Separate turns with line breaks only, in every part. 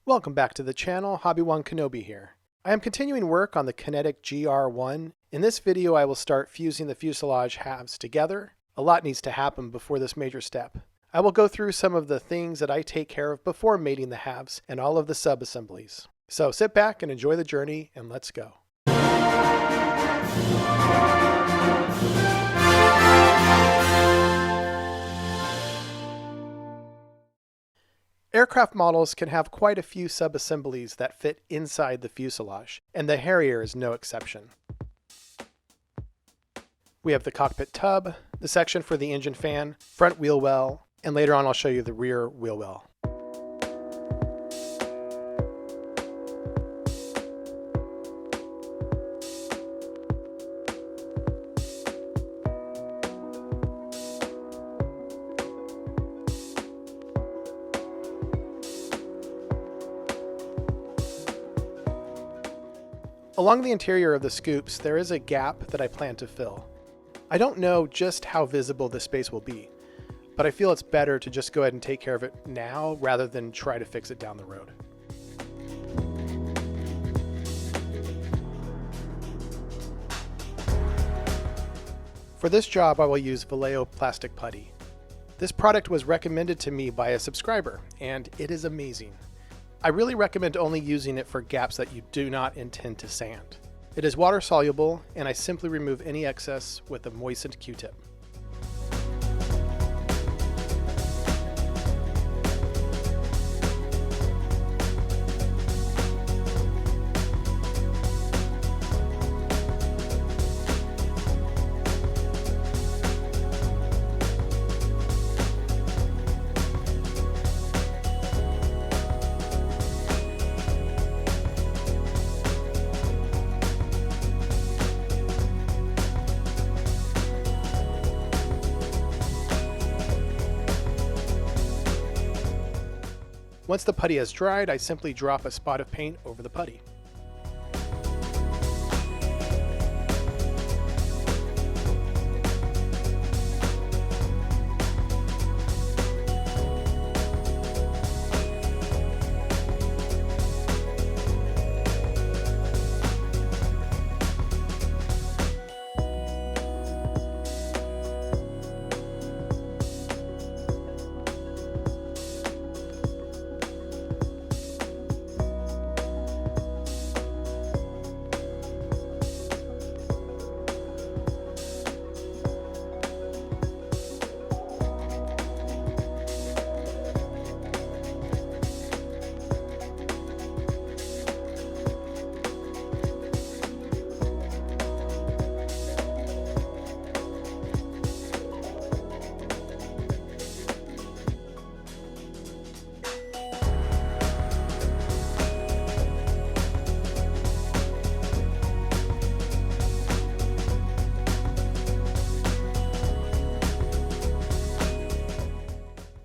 Welcome back to the channel, Hobby1 Kenobi here. I am continuing work on the Kinetic Gr.1. In this video I will start fusing the fuselage halves together. A lot needs to happen before this major step. I will go through some of the things that I take care of before mating the halves and all of the sub-assemblies. So sit back and enjoy the journey, and let's go. Aircraft models can have quite a few sub-assemblies that fit inside the fuselage, and the Harrier is no exception. We have the cockpit tub, the section for the engine fan, front wheel well, and later on I'll show you the rear wheel well. Along the interior of the scoops, there is a gap that I plan to fill. I don't know just how visible this space will be, but I feel it's better to just go ahead and take care of it now rather than try to fix it down the road. For this job, I will use Vallejo plastic putty. This product was recommended to me by a subscriber, and it is amazing. I really recommend only using it for gaps that you do not intend to sand. It is water soluble, and I simply remove any excess with a moistened Q-tip. Once the putty has dried, I simply drop a spot of paint over the putty.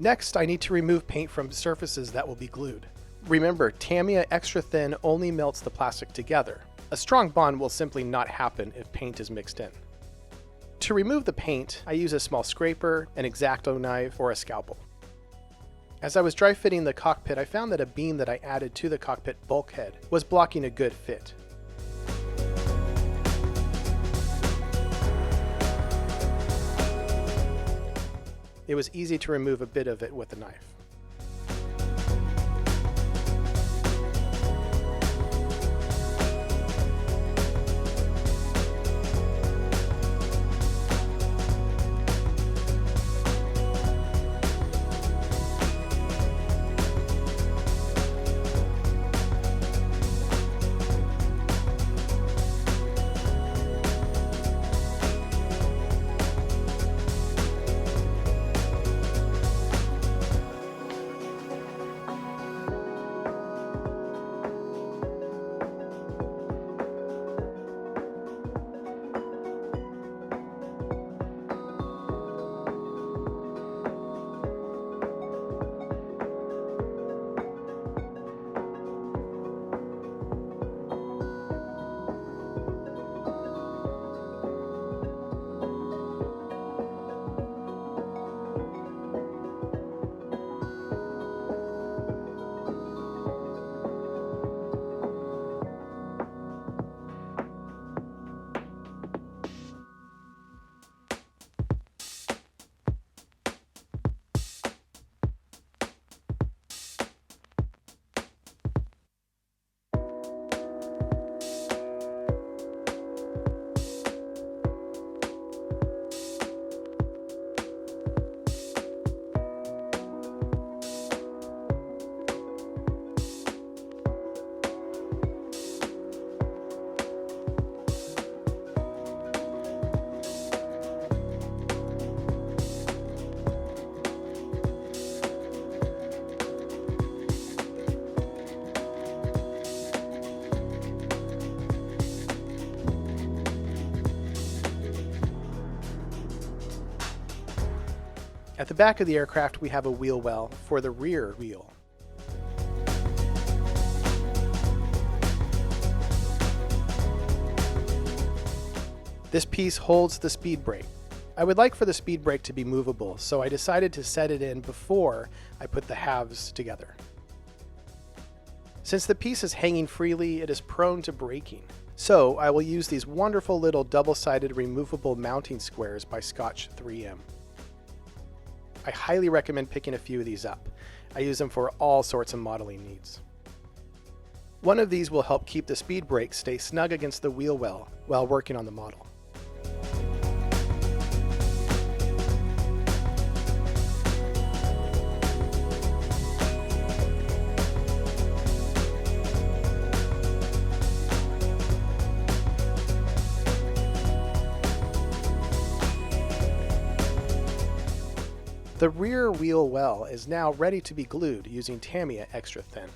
Next, I need to remove paint from surfaces that will be glued. Remember, Tamiya Extra Thin only melts the plastic together. A strong bond will simply not happen if paint is mixed in. To remove the paint, I use a small scraper, an X-Acto knife, or a scalpel. As I was dry fitting the cockpit, I found that a beam that I added to the cockpit bulkhead was blocking a good fit. It was easy to remove a bit of it with a knife. At the back of the aircraft, we have a wheel well for the rear wheel. This piece holds the speed brake. I would like for the speed brake to be movable, so I decided to set it in before I put the halves together. Since the piece is hanging freely, it is prone to breaking. So I will use these wonderful little double-sided removable mounting squares by Scotch 3M. I highly recommend picking a few of these up. I use them for all sorts of modeling needs. One of these will help keep the speed brake stay snug against the wheel well while working on the model. The rear wheel well is now ready to be glued using Tamiya Extra Thin.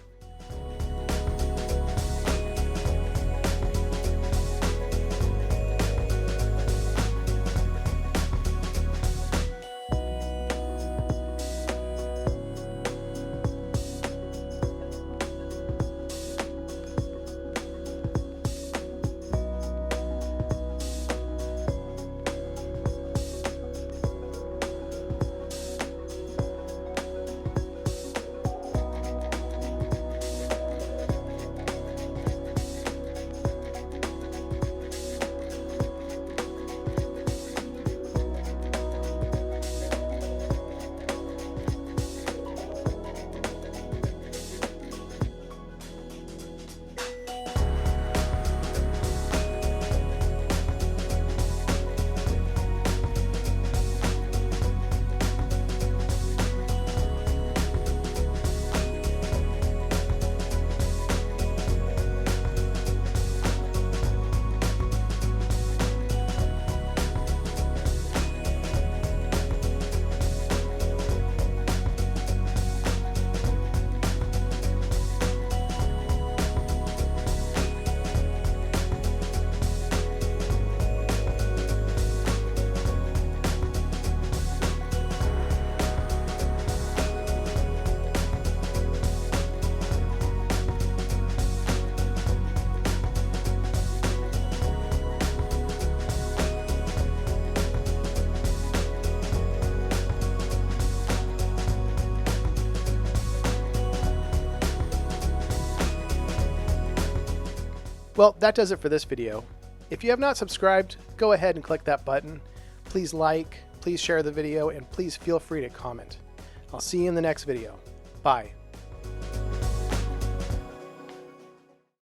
Well, that does it for this video. If you have not subscribed, go ahead and click that button. Please like, please share the video, and please feel free to comment. I'll see you in the next video. Bye.